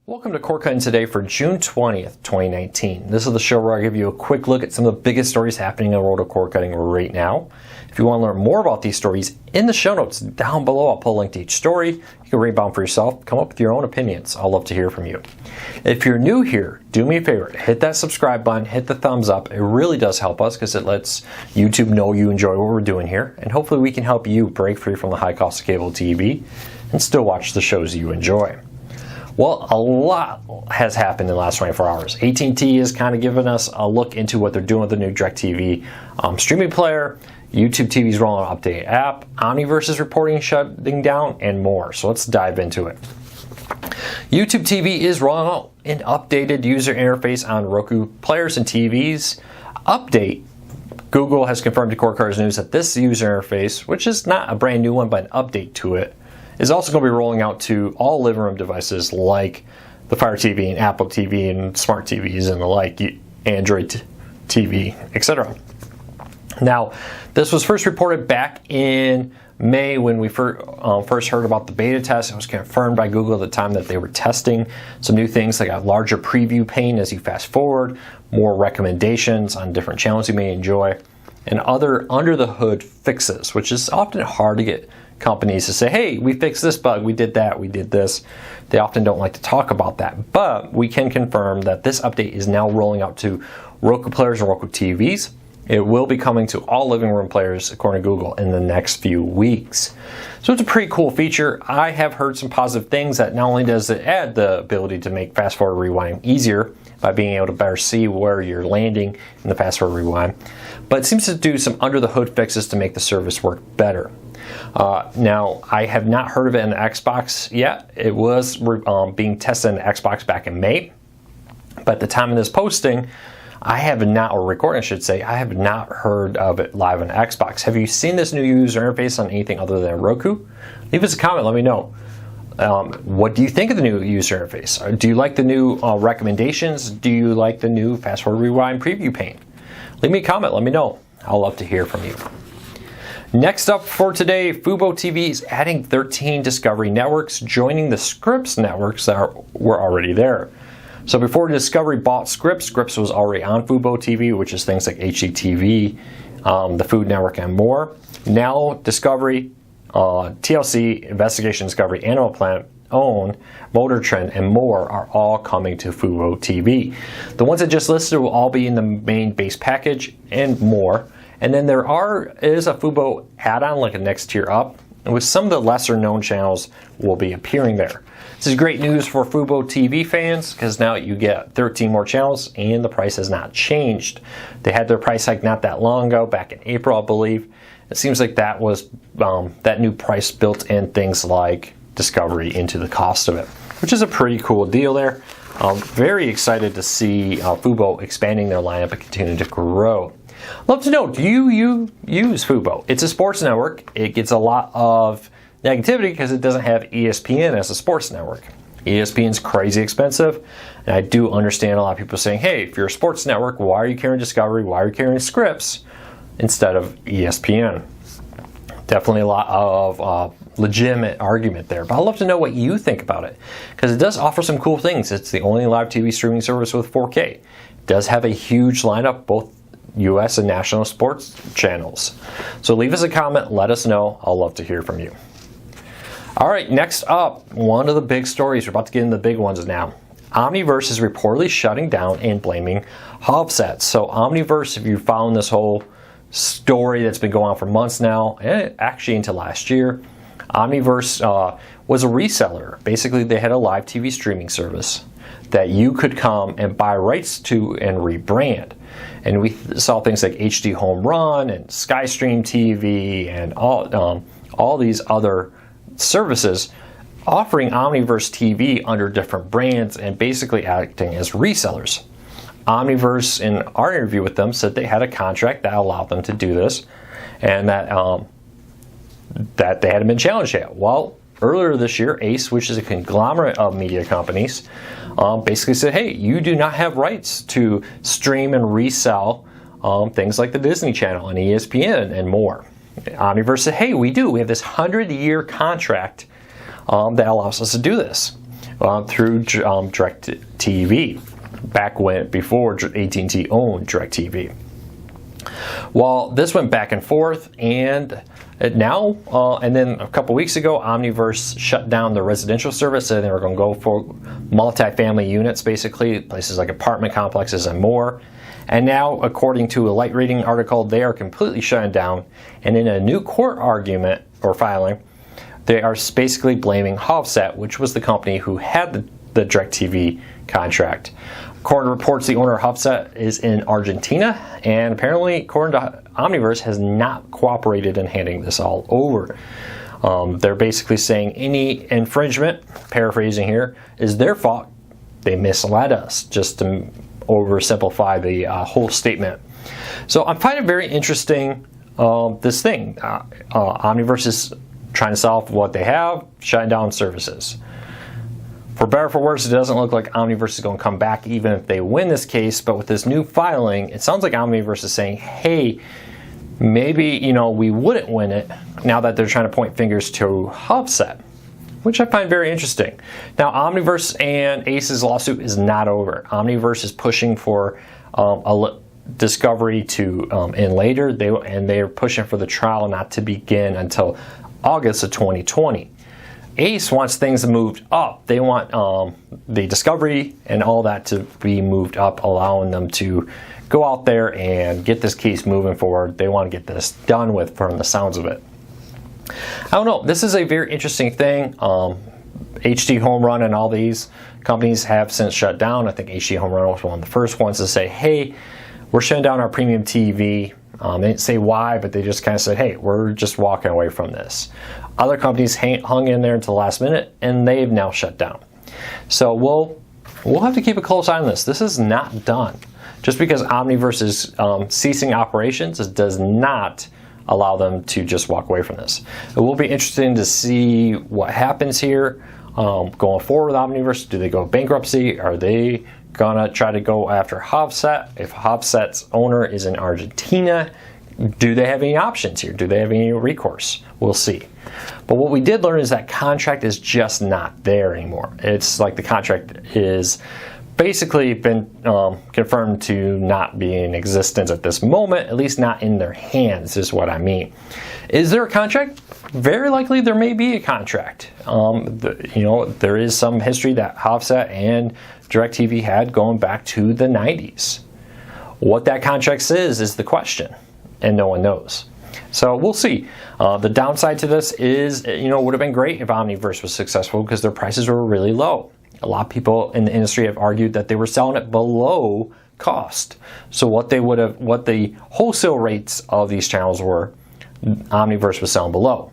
Welcome to Cord Cutting Today for June 20th, 2019. This is the show where I give you a quick look at some of the biggest stories happening in the world of cord cutting right now. If you want to learn more about these stories, in the show notes down below, I'll put a link to each story. You can read them for yourself, come up with your own opinions. I'd love to hear from you. If you're new here, do me a favor, hit that subscribe button, hit the thumbs up. It really does help us because it lets YouTube know you enjoy what we're doing here. And hopefully we can help you break free from the high cost of cable TV and still watch the shows you enjoy. Well, a lot has happened in the last 24 hours. AT&T has kind of given us a look into what they're doing with the new DIRECTV streaming player. YouTube TV's rolling out an updated app. Omniverse is reporting shutting down, and more. So let's dive into it. YouTube TV is rolling out an updated user interface on Roku players and TVs. Update. Google has confirmed to Cord Cutters News that this user interface, which is not a brand new one, but an update to it, is also going to be rolling out to all living room devices like the Fire TV and Apple TV and smart TVs and the like, Android TV, etc. Now, this was first reported back in May when we first heard about the beta test. It was confirmed by Google at the time that they were testing some new things like a larger preview pane as you fast forward, more recommendations on different channels you may enjoy, and other under-the-hood fixes, which is often hard to get companies to say, hey, we fixed this bug, we did that, we did this. They often don't like to talk about that, but we can confirm that this update is now rolling out to Roku players and Roku TVs. It will be coming to all living room players, according to Google, in the next few weeks. So it's a pretty cool feature. I have heard some positive things that not only does it add the ability to make fast forward rewind easier by being able to better see where you're landing in the fast forward rewind, but it seems to do some under the hood fixes to make the service work better. Now, I have not heard of it in the Xbox yet. It was being tested in the Xbox back in May, but at the time of this posting, I have not, or recording I should say, I have not heard of it live on Xbox. Have you seen this new user interface on anything other than Roku? Leave us a comment, let me know. What do you think of the new user interface? Do you like the new recommendations? Do you like the new fast forward rewind preview pane? Leave me a comment, let me know. I'll love to hear from you. Next up for today, fuboTV is adding 13 Discovery networks, joining the Scripps networks that were already there. So before Discovery bought Scripps, Scripps was already on fuboTV, which is things like HGTV, the Food Network, and more. Now Discovery, TLC, Investigation Discovery, Animal Planet, OWN, Motor Trend, and more are all coming to fuboTV. The ones I just listed will all be in the main base package and more. And then there is a Fubo add-on, like a next tier up, with some of the lesser known channels will be appearing there. This is great news for fuboTV fans because now you get 13 more channels and the price has not changed. They had their price hike not that long ago, back in April, I believe. It seems like that was that new price built in things like Discovery into the cost of it, which is a pretty cool deal there. Very excited to see Fubo expanding their lineup and continuing to grow. Love to know, do you use Fubo? It's a sports network. It gets a lot of negativity because it doesn't have ESPN as a sports network. ESPN's crazy expensive, and I do understand a lot of people saying, hey, if you're a sports network, why are you carrying Discovery? Why are you carrying Scripps instead of ESPN? Definitely a lot of legitimate argument there, but I'd love to know what you think about it because it does offer some cool things. It's the only live TV streaming service with 4K. It does have a huge lineup, both US and national sports channels. So leave us a comment, let us know. I'll love to hear from you. All right, next up, one of the big stories. We're about to get into the big ones now. Omniverse is reportedly shutting down and blaming Hobset. So Omniverse, if you've followed this whole story that's been going on for months now, and actually into last year, Omniverse was a reseller. Basically, they had a live TV streaming service that you could come and buy rights to and rebrand. And we saw things like HD Home Run and SkyStream TV and all these other services offering Omniverse TV under different brands and basically acting as resellers. Omniverse, in our interview with them, said they had a contract that allowed them to do this and that they hadn't been challenged yet. Well, earlier this year, Ace, which is a conglomerate of media companies, basically said, hey, you do not have rights to stream and resell things like the Disney Channel and ESPN and more. Omniverse said, hey, we do. We have this 100-year contract that allows us to do this. through DIRECTV, back before AT&T owned DIRECTV. Well, this went back and forth, and now, and then a couple weeks ago, Omniverse shut down the residential service, and they were going to go for multi-family units, basically, places like apartment complexes and more. And now, according to a Light Reading article, they are completely shutting down, and in a new court argument, or filing, they are basically blaming Hobset, which was the company who had the DIRECTV contract. According to reports, the owner of Hobset is in Argentina, and apparently, according to Omniverse, has not cooperated in handing this all over. They're basically saying any infringement, paraphrasing here, is their fault. They misled us, just to oversimplify the whole statement. So I'm finding it very interesting, this thing. Omniverse is trying to solve what they have, shutting down services. For better or for worse, it doesn't look like Omniverse is going to come back even if they win this case, but with this new filing, it sounds like Omniverse is saying, hey, maybe, we wouldn't win it, now that they're trying to point fingers to Hobset, which I find very interesting. Now, Omniverse and Ace's lawsuit is not over. Omniverse is pushing for a discovery to end later, they're pushing for the trial not to begin until August of 2020. Ace wants things moved up. They want the discovery and all that to be moved up, allowing them to go out there and get this case moving forward. They want to get this done with, from the sounds of it. I don't know. This is a very interesting thing. HD Home Run and all these companies have since shut down. I think HD Home Run was one of the first ones to say, hey, we're shutting down our premium TV. They didn't say why, but they just kind of said, hey, we're just walking away from this. Other companies hung in there until the last minute, and they've now shut down. So we'll have to keep a close eye on this. This is not done. Just because Omniverse is ceasing operations, it does not allow them to just walk away from this. It will be interesting to see what happens here going forward with Omniverse. Do they go bankruptcy? Are they gonna try to go after Hobset? If Hobset's owner is in Argentina, do they have any options here? Do they have any recourse? We'll see. But what we did learn is that contract is just not there anymore. It's like the contract is basically been confirmed to not be in existence at this moment, at least not in their hands, is what I mean. Is there a contract? Very likely there may be a contract. There is some history that Hobset and DIRECTV had going back to the 90s. What that contract says is the question, and no one knows. So we'll see. The downside to this is, would have been great if Omniverse was successful because their prices were really low. A lot of people in the industry have argued that they were selling it below cost. So what the wholesale rates of these channels were, Omniverse was selling below.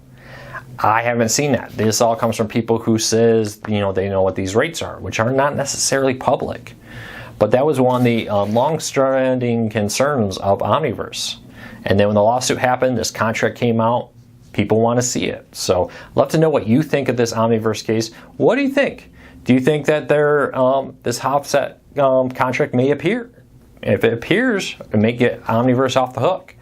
I haven't seen that. This all comes from people who says, they know what these rates are, which are not necessarily public. But that was one of the long-standing concerns of Omniverse. And then when the lawsuit happened, this contract came out, people want to see it. So I'd love to know what you think of this Omniverse case. What do you think? Do you think that this Hobset contract may appear? If it appears, it may get Omniverse off the hook.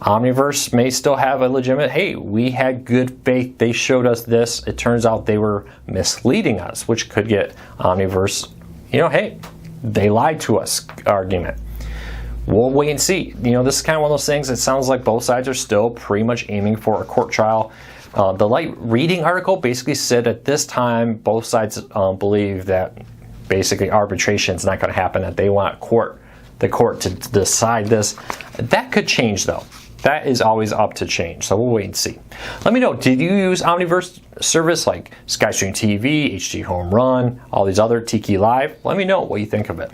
Omniverse may still have a legitimate, hey, we had good faith, they showed us this, it turns out they were misleading us, which could get Omniverse, hey, they lied to us argument. We'll wait and see. This is kind of one of those things, it sounds like both sides are still pretty much aiming for a court trial. The Light Reading article basically said at this time, both sides believe that basically arbitration is not going to happen, that they want the court to decide this. That could change though. That is always up to change, so we'll wait and see. Let me know, did you use Omniverse service like SkyStream TV, HD Home Run, all these other Tiki Live? Let me know what you think of it.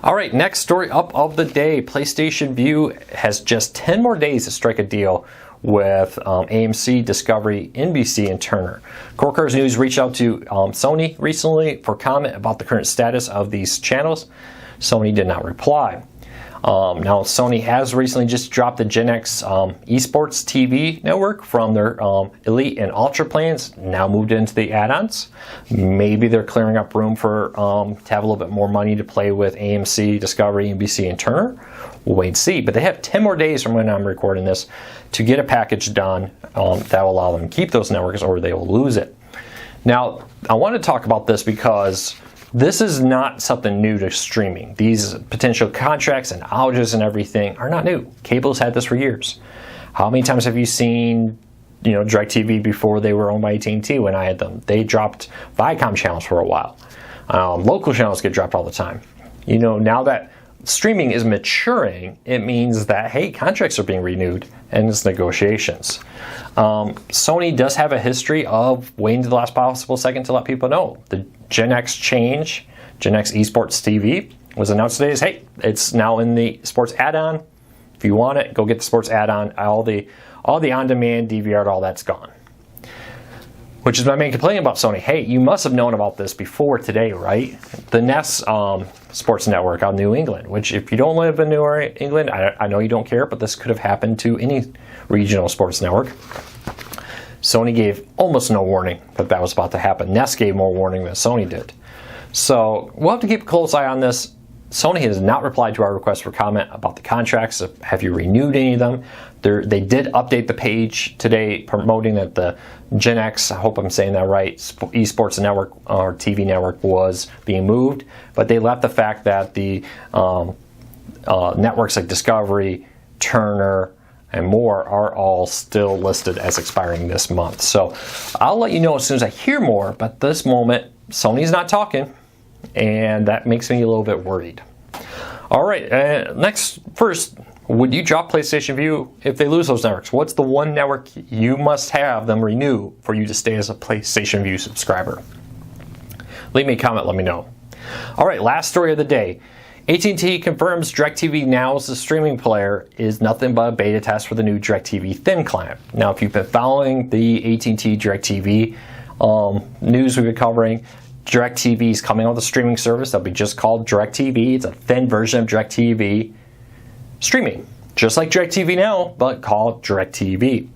All right, next story up of the day. PlayStation Vue has just 10 more days to strike a deal with AMC, Discovery, NBC, and Turner. Core Cars News reached out to Sony recently for comment about the current status of these channels. Sony did not reply. Now, Sony has recently just dropped the Gen X esports TV network from their Elite and Ultra plans, now moved into the add-ons. Maybe they're clearing up room for to have a little bit more money to play with AMC, Discovery, NBC, and Turner. We'll wait and see. But they have 10 more days from when I'm recording this to get a package done that will allow them to keep those networks, or they will lose it. Now, I want to talk about this because this is not something new to streaming. These potential contracts and outages and everything are not new. Cable's had this for years. How many times have you seen, DIRECTV before they were owned by AT&T when I had them? They dropped Viacom channels for a while. Local channels get dropped all the time. Now that streaming is maturing, it means that, hey, contracts are being renewed and it's negotiations. Sony does have a history of waiting to the last possible second to let people know. The Gen X change, Gen X Esports TV, was announced today as, hey, it's now in the sports add-on. If you want it, go get the sports add-on. All the on-demand DVR, all that's gone. Which is my main complaint about Sony. Hey, you must have known about this before today, right? The Nest Sports Network out in New England, which if you don't live in New England, I know you don't care, but this could have happened to any regional sports network. Sony gave almost no warning that was about to happen. Nest gave more warning than Sony did. So we'll have to keep a close eye on this. Sony has not replied to our request for comment about the contracts. Have you renewed any of them? They did update the page today promoting that the Gen X, I hope I'm saying that right, esports network or TV network was being moved, but they left the fact that the networks like Discovery, Turner, and more are all still listed as expiring this month. So I'll let you know as soon as I hear more, but at this moment, Sony's not talking, and that makes me a little bit worried. All right, first, would you drop PlayStation View if they lose those networks? What's the one network you must have them renew for you to stay as a PlayStation View subscriber? Leave me a comment, let me know. All right, last story of the day. AT&T confirms DIRECTV Now as a streaming player is nothing but a beta test for the new DIRECTV Thin client. Now, if you've been following the AT&T DIRECTV news we've been covering, DIRECTV is coming on the streaming service that'll be just called DIRECTV. It's a thin version of DIRECTV streaming, just like DIRECTV Now, but called DIRECTV.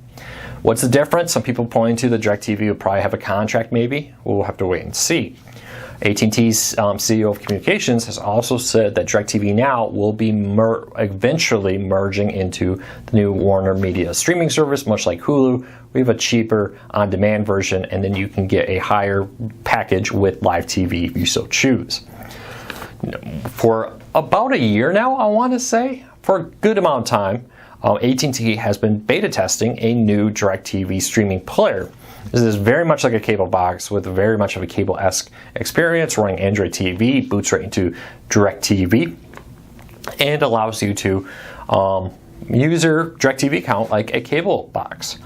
What's the difference? Some people pointing to the DIRECTV will probably have a contract maybe. We'll have to wait and see. AT&T's CEO of Communications has also said that DIRECTV Now will be eventually merging into the new Warner Media streaming service, much like Hulu. We have a cheaper on-demand version, and then you can get a higher package with live TV if you so choose. For about a year now, I want to say, for a good amount of time, AT&T has been beta testing a new DIRECTV streaming player. This is very much like a cable box with very much of a cable-esque experience, running Android TV, boots right into DIRECTV, and allows you to use your DIRECTV account like a cable box.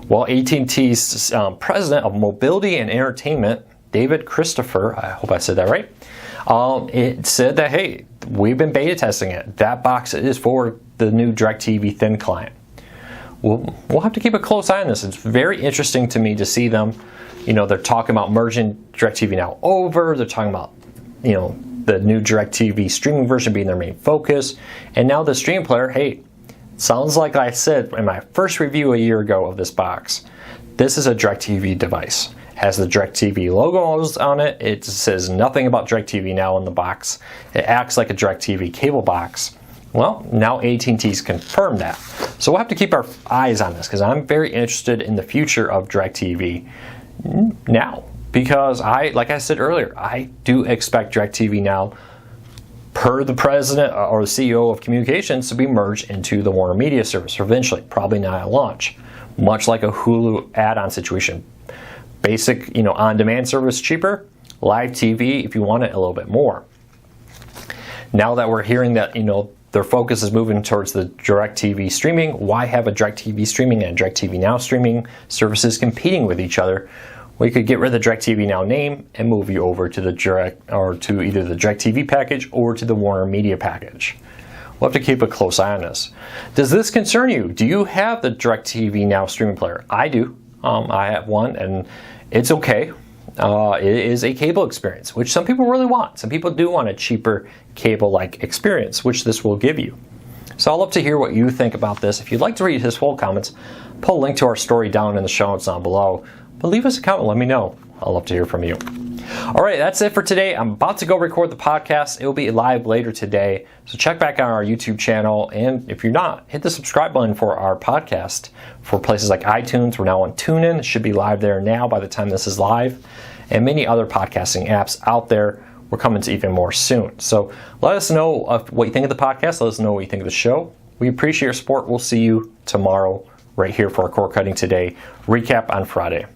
Well, AT&T's president of mobility and entertainment, David Christopher, I hope I said that right, it said that, hey, we've been beta testing it. That box is for the new DIRECTV Thin client. We'll have to keep a close eye on this. It's very interesting to me to see them. They're talking about merging DIRECTV Now over. They're talking about, the new DIRECTV streaming version being their main focus. And now the streaming player, hey, sounds like I said in my first review a year ago of this box, this is a DIRECTV device. It has the DIRECTV logo on it. It says nothing about DIRECTV Now in the box. It acts like a DIRECTV cable box. Well, now AT&T's confirmed that. So we'll have to keep our eyes on this because I'm very interested in the future of DIRECTV Now. Because like I said earlier, I do expect DIRECTV Now, per the president or the CEO of Communications, to be merged into the Warner Media service eventually, probably not at launch. Much like a Hulu add-on situation. Basic, on-demand service cheaper, live TV if you want it a little bit more. Now that we're hearing that, their focus is moving towards the DIRECTV streaming, why have a DIRECTV streaming and DIRECTV Now streaming services competing with each other? We could get rid of the DIRECTV Now name and move you over to the to either the DIRECTV package or to the Warner Media package. We'll have to keep a close eye on this. Does this concern you? Do you have the DIRECTV Now streaming player? I do. I have one, and it's okay. It is a cable experience, which some people really want. Some people do want a cheaper cable-like experience, which this will give you. So I'd love to hear what you think about this. If you'd like to read his full comments, put a link to our story down in the show notes down below. But leave us a comment, let me know. I'd love to hear from you. All right, that's it for today. I'm about to go record the podcast. It will be live later today. So check back on our YouTube channel. And if you're not, hit the subscribe button for our podcast for places like iTunes. We're now on TuneIn. It should be live there now by the time this is live. and many other podcasting apps out there. We're coming to even more soon. So let us know what you think of the podcast. Let us know what you think of the show. We appreciate your support. We'll see you tomorrow right here for our Cord Cutting Today recap on Friday.